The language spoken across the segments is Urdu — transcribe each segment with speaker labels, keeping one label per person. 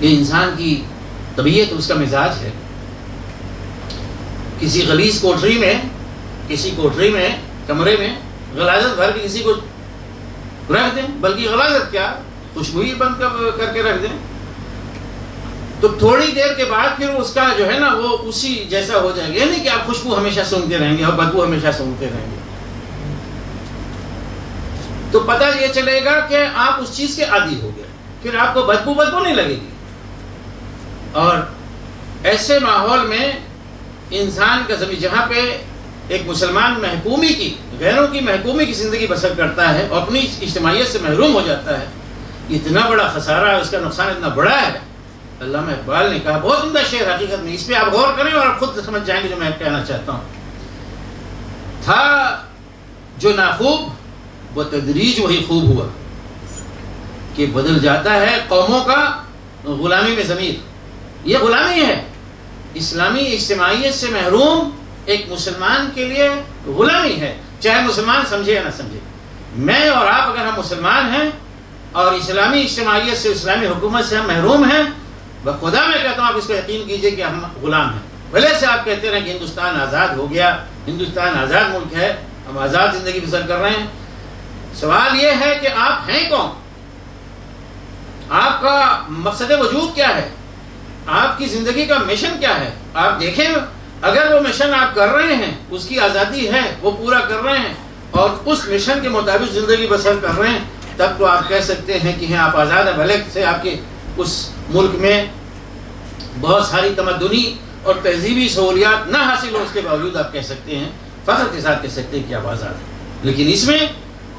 Speaker 1: یہ انسان کی طبیعت، اس کا مزاج ہے. کسی غلیظ کوٹری میں کمرے میں غلاظت بھر کے کسی کو رکھ دیں، بلکہ غلاظت کیا، خوشبو ہی بند کر کے رکھ دیں، تو تھوڑی دیر کے بعد پھر اس کا جو ہے نا وہ اسی جیسا ہو جائے گا. یہ نہیں کہ آپ خوشبو ہمیشہ سونگتے رہیں گے اور بدبو ہمیشہ سونگتے رہیں گے. تو پتہ یہ چلے گا کہ آپ اس چیز کے عادی ہو گئے، پھر آپ کو بدبو نہیں لگے گی. اور ایسے ماحول میں انسان کا زمین جہاں پہ ایک مسلمان محکومی کی، غیروں کی محکومی کی زندگی بسر کرتا ہے اور اپنی اجتماعیت سے محروم ہو جاتا ہے، اتنا بڑا خسارہ ہے، اس کا نقصان اتنا بڑا ہے. علامہ اقبال نے کہا، بہت عمدہ شعر حقیقت میں، اس پہ آپ غور کریں اور آپ خود سمجھ جائیں گے جو میں کہنا چاہتا ہوں. تھا جو ناخوب وہ تدریج وہی خوب ہوا، کہ بدل جاتا ہے قوموں کا غلامی میں ضمیر. یہ غلامی ہے، اسلامی اجتماعیت سے محروم ایک مسلمان کے لیے غلامی ہے، چاہے مسلمان سمجھے یا نہ سمجھے. میں اور آپ اگر ہم مسلمان ہیں اور اسلامی اجتماعیت سے، اسلامی حکومت سے ہم محروم ہیں، بخدا میں کہتا ہوں آپ اس کو یقین کیجئے کہ ہم غلام ہیں. بھلے سے آپ کہتے رہیں کہ ہندوستان آزاد ہو گیا، ہندوستان آزاد ملک ہے، ہم آزاد زندگی بسر کر رہے ہیں. سوال یہ ہے کہ آپ ہیں کون؟ آپ کا مقصد وجود کیا ہے؟ آپ کی زندگی کا مشن کیا ہے؟ آپ دیکھیں، اگر وہ مشن آپ کر رہے ہیں، اس کی آزادی ہے، وہ پورا کر رہے ہیں اور اس مشن کے مطابق زندگی بسر کر رہے ہیں، تب تو آپ کہہ سکتے ہیں کہ آپ آزاد ہیں. بھلے سے آپ کے اس ملک میں بہت ساری تمدنی اور تہذیبی سہولیات نہ حاصل ہو، اس کے باوجود آپ کہہ سکتے ہیں، فخر کے ساتھ کہہ سکتے ہیں کہ آپ آزاد ہیں. لیکن اس میں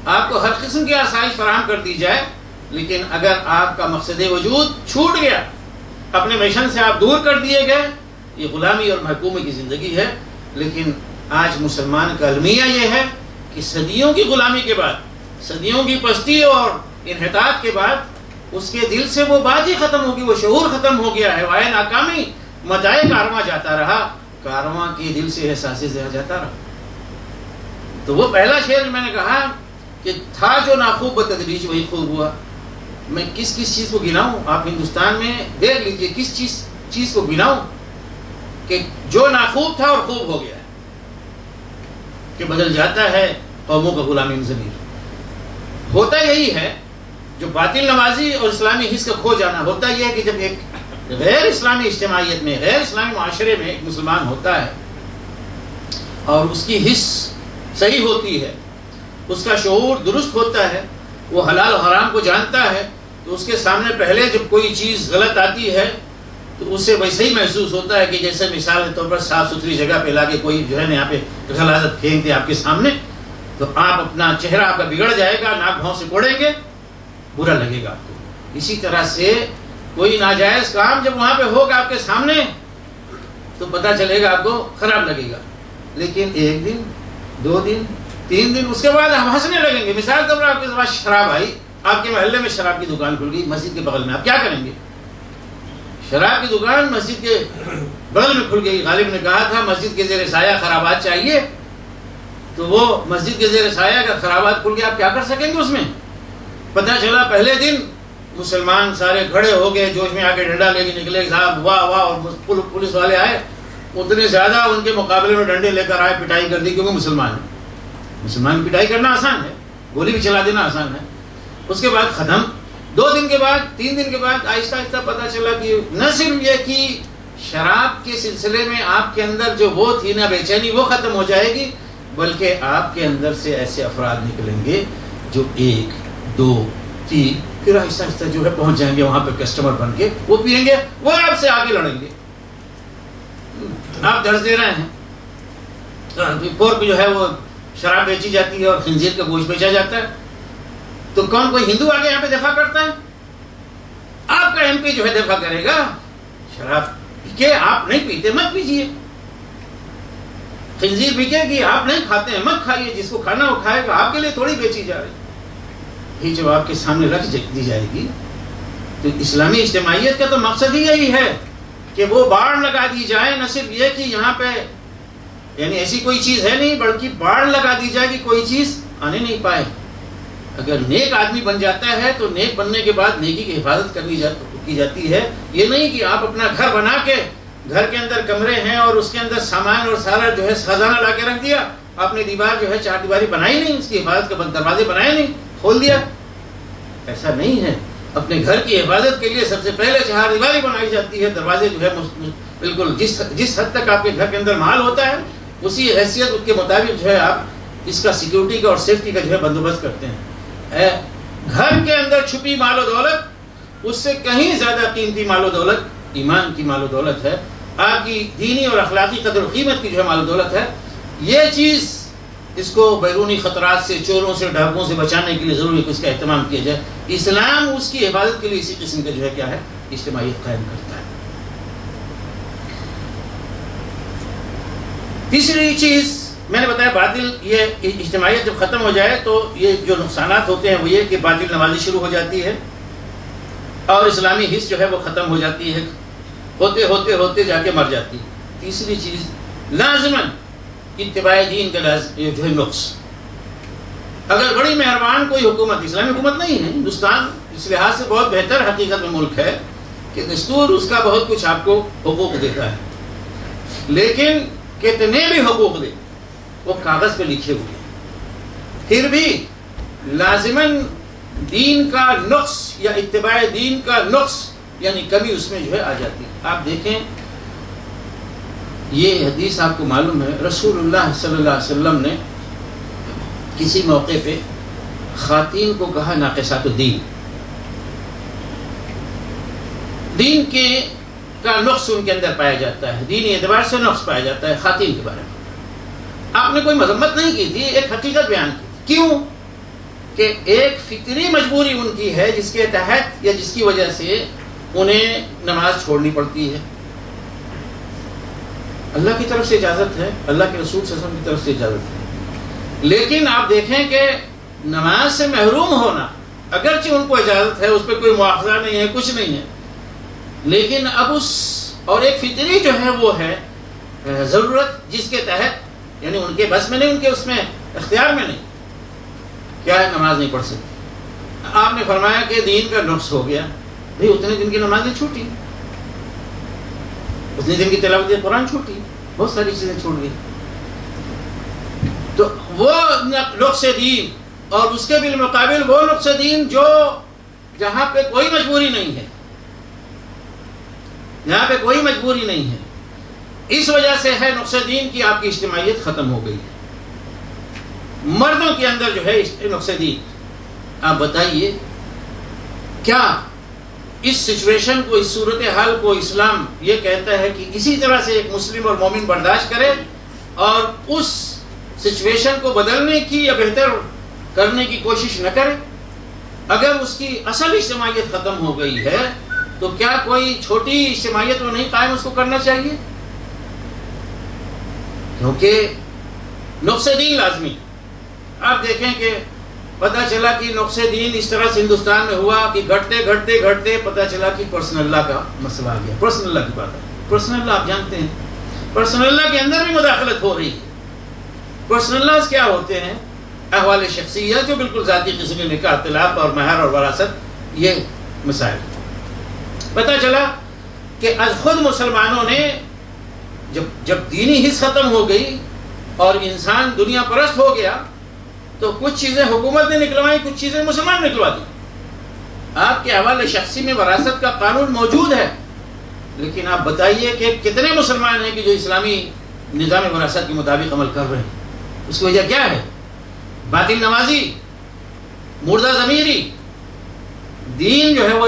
Speaker 1: آپ کو ہر قسم کی آسائش فراہم کر دی جائے، لیکن اگر آپ کا مقصد وجود چھوٹ گیا، اپنے مشن سے آپ دور کر دیے گئے، یہ غلامی اور محکومی کی زندگی ہے. لیکن آج مسلمان کا المیہ یہ ہے کہ صدیوں کی غلامی کے بعد، صدیوں کی پستی اور انحطاط کے بعد، اس کے دل سے وہ بات ہی ختم ہوگی، وہ شعور ختم ہو گیا ہے. وائے ناکامی متائے کارواں جاتا رہا، کارواں کے دل سے احساس زہر جاتا رہا. تو وہ پہلا شعر جو میں نے کہا کہ تھا جو ناخوب بتدریج وہی خوب ہوا. میں کس چیز کو گناؤں؟ آپ ہندوستان میں دیکھ لیجئے کس چیز کو گناؤں کہ جو ناخوب تھا اور خوب ہو گیا ہے، کہ بدل جاتا ہے قوموں کا غلامی میں ضمیر. ہوتا یہی ہے، جو باطل نوازی اور اسلامی حس کا کھو جانا ہوتا یہ ہے کہ جب ایک غیر اسلامی اجتماعیت میں، غیر اسلامی معاشرے میں ایک مسلمان ہوتا ہے اور اس کی حس صحیح ہوتی ہے، اس کا شعور درست ہوتا ہے، وہ حلال و حرام کو جانتا ہے، تو اس کے سامنے پہلے جب کوئی چیز غلط آتی ہے تو اس سے ویسے ہی محسوس ہوتا ہے کہ جیسے مثال کے طور پر صاف ستھری جگہ پہ لا کے کوئی جو ہے نا یہاں پہ غلاظت پھینک دے آپ کے سامنے، تو آپ اپنا چہرہ آپ کا بگڑ جائے گا، ناک بھاؤں سے کوڑیں گے، برا لگے گا آپ کو. اسی طرح سے کوئی ناجائز کام جب وہاں پہ ہوگا آپ کے سامنے تو پتہ چلے گا، آپ کو خراب لگے گا. لیکن ایک دن، 2 دن، 3 دن، اس کے بعد ہم ہنسنے لگیں گے. مثال کے طور پر آپ کے پاس شراب آئی، آپ کے محلے میں شراب کی دکان کھل گئی مسجد کے بغل میں، آپ کیا کریں گے؟ شراب کی دکان مسجد کے بغل میں کھل گئی. غالب نے کہا تھا مسجد کے زیر سایہ خرابات چاہیے، تو وہ مسجد کے زیر سایہ اگر خرابات کھل گئے آپ کیا کر سکیں گے اس میں؟ پتہ چلا پہلے دن مسلمان سارے کھڑے ہو گئے، جوش میں آ کے ڈنڈا لے کے نکلے، صاحب واہ واہ، اور پولیس والے آئے، اتنے زیادہ ان کے مقابلے میں ڈنڈے لے کر آئے، پٹائی کر دی، کیونکہ مسلمان ہیں. مسلمان پٹائی کرنا آسان ہے، گولی بھی چلا دینا آسان ہے. اس کے بعد ختم. 2 دن کے بعد، 3 دن کے بعد آہستہ آہستہ پتہ چلا کہ نہ صرف یہ کہ شراب کے سلسلے میں آپ کے اندر جو وہ تھی نا بے چینی، وہ ختم ہو جائے گی، بلکہ آپ کے اندر سے ایسے افراد نکلیں گے جو 1، 2، 3، پھر آہستہ آہستہ جو ہے پہنچ جائیں گے وہاں پہ کسٹمر بن کے، وہ پیئیں گے، وہ آپ سے آگے لڑیں گے. آپ درس دے رہے ہیں، پورک جو ہے وہ شراب بیچی جاتی ہے اور خنزیر کا گوشت بیچا جاتا ہے، تو کون کوئی ہندو آگے یہاں پہ دفاع کرتا ہے؟ آپ کا ایم پی جو ہے دفاع کرے گا، شراب بکے، آپ نہیں پیتے مت پیجیے، خنزیر بکے گی، آپ نہیں کھاتے ہیں مت کھائیے، جس کو کھانا وہ کھائے گا، آپ کے لیے تھوڑی بیچی جا رہی. یہ جب آپ کے سامنے رکھ دی جائے گی تو اسلامی اجتماعیت کا تو مقصد ہی یہی ہے کہ وہ باڑ لگا دی جائے. نہ صرف یہ کہ یہاں پہ یعنی ایسی کوئی چیز ہے نہیں، بلکہ باڑ لگا دی جائے کہ کوئی چیز آنے نہیں پائے. اگر نیک آدمی بن جاتا ہے تو نیک بننے کے بعد نیکی کی حفاظت کی جاتی ہے. یہ نہیں کہ آپ اپنا گھر بنا کے گھر کے اندر کمرے ہیں اور اس کے اندر سامان اور سارا جو ہے خزانہ لا کے رکھ دیا, آپ نے دیوار جو ہے چار دیواری بنائی نہیں, اس کی حفاظت کا دروازے بنائے نہیں, کھول دیا. ایسا نہیں ہے. اپنے گھر کی حفاظت کے لیے سب سے پہلے چار دیواری بنائی جاتی ہے. دروازے جو ہے بالکل جس حد تک آپ کے گھر کے اندر مال ہوتا ہے اسی حیثیت کے مطابق جو ہے آپ اس کا سیکیورٹی کا اور سیفٹی کا جو ہے بندوبست کرتے ہیں. گھر کے اندر چھپی مال و دولت اس سے کہیں زیادہ قیمتی مال و دولت ایمان کی مال و دولت ہے. آپ کی دینی اور اخلاقی قدر و قیمت کی جو ہے مال و دولت ہے. یہ چیز اس کو بیرونی خطرات سے, چوروں سے, ڈاکوؤں سے بچانے کے لیے ضروری ہے کہ اس کا اہتمام کیا جائے. اسلام اس کی حفاظت کے لیے اسی قسم کا جو ہے کیا ہے اجتماعیت قائم کرتا ہے. تیسری چیز میں نے بتایا باطل, یہ اجتماعیت جب ختم ہو جائے تو یہ جو نقصانات ہوتے ہیں وہ یہ کہ باطل نوازی شروع ہو جاتی ہے اور اسلامی حص جو ہے وہ ختم ہو جاتی ہے, ہوتے ہوتے ہوتے جا کے مر جاتی ہے. تیسری چیز لازماً اتباع دین کا جو ہے نقص. اگر بڑی مہربان کوئی حکومت, اسلامی حکومت نہیں ہے, ہندوستان اس لحاظ سے بہت بہتر حقیقت میں ملک ہے کہ دستور اس کا بہت کچھ آپ کو حقوق دیتا ہے, لیکن کتنے بھی حقوق دے وہ کاغذ پہ لکھے ہوئے ہیں. پھر بھی لازماً دین کا نقص یا اتباع دین کا نقص یعنی کمی اس میں جو ہے آ جاتی ہے. آپ دیکھیں یہ حدیث آپ کو معلوم ہے, رسول اللہ صلی اللہ علیہ وسلم نے کسی موقع پہ خواتین کو کہا ناقصات الدین, دین کے کا نقص ان کے اندر پایا جاتا ہے, دینی اعتبار سے نقص پایا جاتا ہے خواتین کے بارے میں. آپ نے کوئی مذمت نہیں کی تھی, ایک حقیقت بیان کی. کیوں کہ ایک فطری مجبوری ان کی ہے جس کے تحت یا جس کی وجہ سے انہیں نماز چھوڑنی پڑتی ہے. اللہ کی طرف سے اجازت ہے, اللہ کے رسول صلی اللہ علیہ وسلم کی طرف سے اجازت ہے, لیکن آپ دیکھیں کہ نماز سے محروم ہونا اگرچہ ان کو اجازت ہے, اس پہ کوئی مواخذہ نہیں ہے, کچھ نہیں ہے, لیکن اب اس اور ایک فطری جو ہے وہ ہے ضرورت جس کے تحت یعنی ان کے بس میں نہیں, ان کے اس میں اختیار میں نہیں, کیا ہے نماز نہیں پڑھ سکتی. آپ نے فرمایا کہ دین کا نقص ہو گیا. بھئی اتنے دن کی نمازیں چھوٹی, اتنے دن کی تلاوت قرآن چھوٹی, بہت ساری چیزیں چھوٹ گئی. تو وہ نقص دین اور اس کے بالمقابل وہ نقص دین جو جہاں پہ کوئی مجبوری نہیں ہے, جہاں پہ کوئی مجبوری نہیں ہے, اس وجہ سے ہے نقص دین کی آپ کی اجتماعیت ختم ہو گئی ہے. مردوں کے اندر جو ہے نقص دین, آپ بتائیے کیا اس سچویشن کو, اس صورتحال کو اسلام یہ کہتا ہے کہ اسی طرح سے ایک مسلم اور مومن برداشت کرے اور اس سچویشن کو بدلنے کی یا بہتر کرنے کی کوشش نہ کرے؟ اگر اس کی اصل اجتماعیت ختم ہو گئی ہے تو کیا کوئی چھوٹی اجتماعیت میں نہیں قائم اس کو کرنا چاہیے؟ کیونکہ نقص دین لازمی. آپ دیکھیں کہ پتہ چلا کہ نقص دین اس طرح سے ہندوستان میں ہوا کہ گھٹتے گھٹتے گھٹتے پتہ چلا کہ پرسنل اللہ کا مسئلہ آ گیا. پرسنل اللہ کی بات ہے. پرسنل اللہ آپ جانتے ہیں, پرسنل اللہ کے اندر بھی مداخلت ہو رہی ہے. پرسنل اللہ کیا ہوتے ہیں؟ احوال شخصیہ جو بالکل ذاتی قسم کے نکاح, طلاق اور مہر اور وراثت, یہ مسائل. پتہ چلا کہ از خود مسلمانوں نے جب دینی حص ختم ہو گئی اور انسان دنیا پرست ہو گیا تو کچھ چیزیں حکومت نے نکلوائی, کچھ چیزیں مسلمان نکلوا دی. آپ کے حوالے شخصی میں وراثت کا قانون موجود ہے, لیکن آپ بتائیے کہ کتنے مسلمان ہیں کہ جو اسلامی نظام وراثت کے مطابق عمل کر رہے ہیں؟ اس کی وجہ کیا ہے؟ باطل نوازی, مردہ ضمیری. دین جو ہے وہ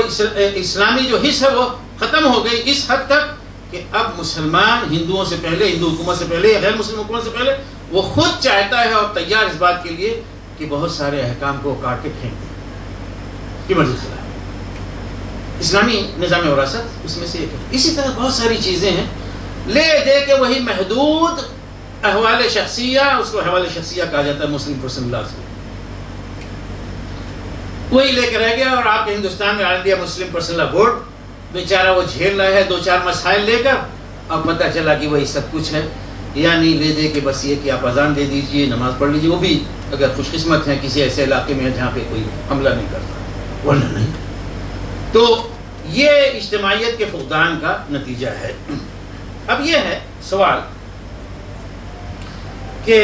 Speaker 1: اسلامی جو حص ہے وہ ختم ہو گئی اس حد تک کہ اب مسلمان ہندوؤں سے پہلے, ہندو حکومت سے پہلے یا غیر مسلم حکومت سے پہلے وہ خود چاہتا ہے اور تیار اس بات کے لیے کہ بہت سارے احکام کو کاٹ کے پھینک دیں کہ مرضی خلاف. اسلامی نظام وراثت اس میں سے ایک ہے. اسی طرح بہت ساری چیزیں ہیں لے دے کے وہی محدود احوال شخصیہ, اس کو احوال شخصیہ کہا جاتا ہے مسلم پرسنل لاز کو, وہی لے کے رہ گیا. اور آپ کے ہندوستان میں آل انڈیا مسلم پرسنل لا بورڈ بیچارہ وہ جھیل رہا ہے 2-4 مسائل لے کر, اب پتہ چلا کہ وہی سب کچھ ہے. یعنی لے دے کے بس یہ کہ آپ اذان دے دیجئے, نماز پڑھ لیجئے, وہ بھی اگر خوش قسمت ہیں کسی ایسے علاقے میں جہاں پہ کوئی حملہ نہیں کرتا, ورنہ نہیں. تو یہ اجتماعیت کے فقدان کا نتیجہ ہے۔ اب یہ ہے سوال کہ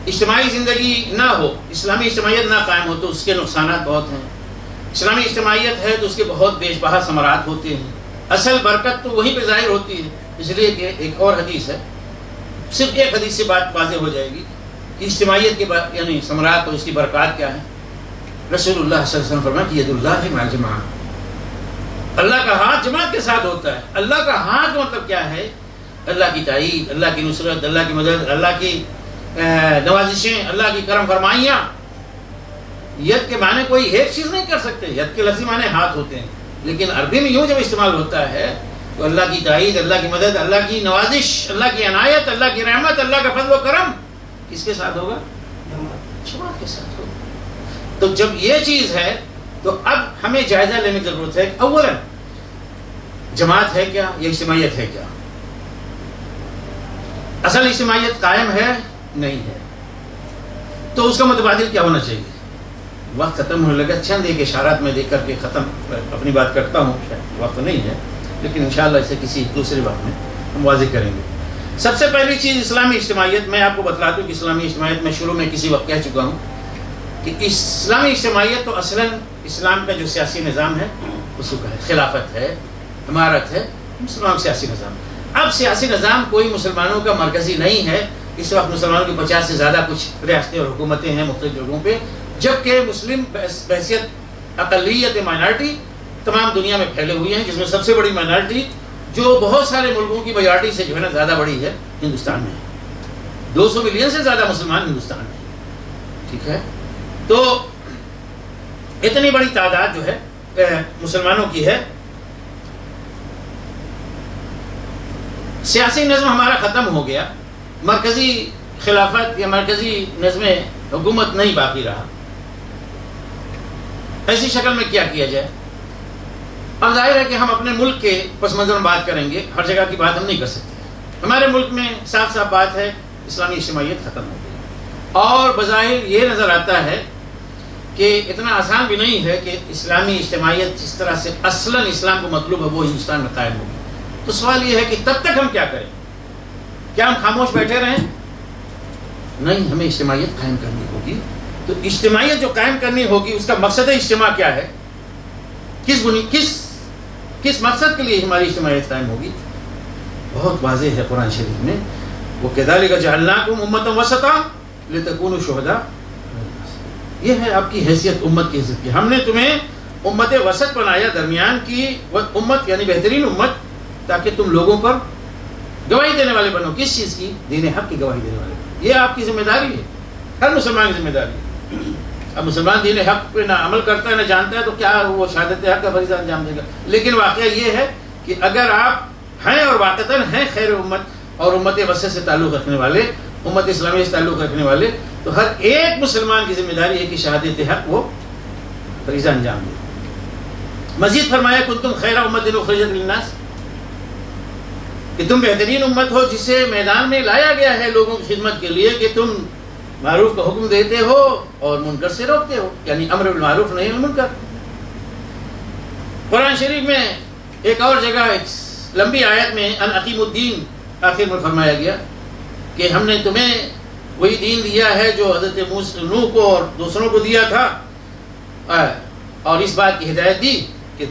Speaker 1: اجتماعی زندگی نہ ہو، اسلامی اجتماعیت نہ قائم ہو تو اس کے نقصانات بہت ہیں۔ اسلامی اجتماعیت ہے تو اس کے بہت بیش بہا ثمرات ہوتے ہیں۔ اصل برکت تو وہیں پہ ظاہر ہوتی ہے، اس لیے کہ ایک اور حدیث ہے، صرف ایک حدیث سے بات واضح ہو جائے گی کہ اجتماعیت کے بعد یعنی ثمرات اور اس کی برکات کیا ہیں۔ رسول اللہ صلی اللہ علیہ وسلم فرمایا کہ ید اللہ مع الجماعہ، اللہ کا ہاتھ جماعت کے ساتھ ہوتا ہے۔ اللہ کا ہاتھ مطلب کیا ہے؟ اللہ کی تائید، اللہ کی نصرت، اللہ کی مدد، اللہ کی نوازشیں، اللہ کی کرم فرمائیاں۔ ید کے معنی کوئی ایک چیز نہیں کر سکتے، ید کے لفظی معنی ہاتھ ہوتے ہیں، لیکن عربی میں یوں جب استعمال ہوتا ہے تو اللہ کی تائید، اللہ کی مدد، اللہ کی نوازش، اللہ کی عنایت، اللہ کی رحمت، اللہ کا فضل و کرم کس کے ساتھ ہوگا؟ جماعت کے ساتھ ہوگا۔ تو جب یہ چیز ہے تو اب ہمیں جائزہ لینے کی ضرورت ہے۔ اولا جماعت ہے کیا، یہ اجتماعیت ہے کیا؟ اصل اجتماعیت قائم ہے نہیں ہے، تو اس کا متبادل کیا ہونا چاہیے؟ وقت ختم ہونے لگا، چند ایک اشارات میں دیکھ کر کے ختم اپنی بات کرتا ہوں، وقت نہیں ہے لیکن انشاءاللہ اسے کسی دوسرے وقت میں ہم واضح کریں گے۔ سب سے پہلی چیز اسلامی اجتماعیت، میں آپ کو بتلاتا ہوں کہ اسلامی اجتماعیت میں شروع میں کسی وقت کہہ چکا ہوں کہ اسلامی اجتماعیت تو اصلاً اسلام کا جو سیاسی نظام ہے اس کا ہے، خلافت ہے، امارت ہے، مسلمان سیاسی نظام۔ اب سیاسی نظام کوئی مسلمانوں کا مرکزی نہیں ہے، اس وقت مسلمانوں کی 50 سے زیادہ کچھ ریاستیں اور حکومتیں ہیں مختلف جگہوں پہ، جبکہ مسلم بحیثیت اقلیت مائنارٹی تمام دنیا میں پھیلے ہوئے ہیں، جس میں سب سے بڑی مائنارٹی جو بہت سارے ملکوں کی میجارٹی سے جو ہے نا زیادہ بڑی ہے، ہندوستان میں ہے۔ 200 ملین سے زیادہ مسلمان ہندوستان میں ہیں، ٹھیک ہے؟ تو اتنی بڑی تعداد جو ہے مسلمانوں کی ہے۔ سیاسی نظم ہمارا ختم ہو گیا، مرکزی خلافت یا مرکزی نظم حکومت نہیں باقی رہا۔ ایسی شکل میں کیا کیا جائے؟ اب ظاہر ہے کہ ہم اپنے ملک کے پس منظر میں بات کریں گے، ہر جگہ کی بات ہم نہیں کر سکتے۔ ہمارے ملک میں صاف صاف بات ہے اسلامی اجتماعیت ختم ہو گئی، اور بظاہر یہ نظر آتا ہے کہ اتنا آسان بھی نہیں ہے کہ اسلامی اجتماعیت جس طرح سے اصلاً اسلام کو مطلوب ہے وہ ہندوستان میں قائم ہوگی۔ تو سوال یہ ہے کہ تب تک ہم کیا کریں؟ کیا ہم خاموش بیٹھے رہیں؟ نہیں، ہمیں اجتماعیت قائم کرنی ہوگی۔ تو اجتماعیت جو قائم کرنی ہوگی اس کا مقصد اجتماع کیا ہے؟ کس مقصد کے لیے ہماری اجتماعیت قائم ہوگی؟ بہت واضح ہے قرآن شریف میں، وَكَذَلِكَ جَعَلْنَاكُمْ أُمَّةً وَسَطًا لِتَكُونُوا شُهَدَاءَ۔ یہ ہے آپ کی حیثیت امت کی عزت کی۔ ہم نے تمہیں امت وسط بنایا، درمیان کی امت یعنی بہترین امت، تاکہ تم لوگوں پر گواہی دینے والے بنو۔ کس چیز کی؟ دین حق کی گواہی دینے والے بنو۔ یہ آپ کی ذمہ داری ہے، ہر مسلمان کی ذمہ داری ہے۔ اب مسلمان دین حق پہ نہ عمل کرتا ہے نہ جانتا ہے تو کیا وہ شہادت حق کا فریضہ انجام دے گا؟ لیکن واقعہ یہ ہے کہ اگر آپ ہیں اور واقعتاً ہیں خیر امت اور امت وسط سے تعلق رکھنے والے، امت اسلامی سے تعلق رکھنے والے، تو ہر ایک مسلمان کی ذمہ داری ہے کہ شہادت حق وہ فریضہ انجام دے۔ مزید فرمایا کنتم خیر امت اخرجت للناس، کہ تم بہترین امت ہو جسے میدان میں لایا گیا ہے لوگوں کی خدمت کے لیے، کہ تم معروف کا حکم دیتے ہو اور منکر سے روکتے ہو، یعنی امر بالمعروف نہی عن المنکر۔ قرآن شریف میں ایک اور جگہ ایک لمبی آیت میں ان اقیم الدین آخر میں فرمایا گیا کہ ہم نے تمہیں وہی دین دیا ہے جو حضرت نوح کو اور دوسروں کو دیا تھا، اور اس بات کی ہدایت دی کہ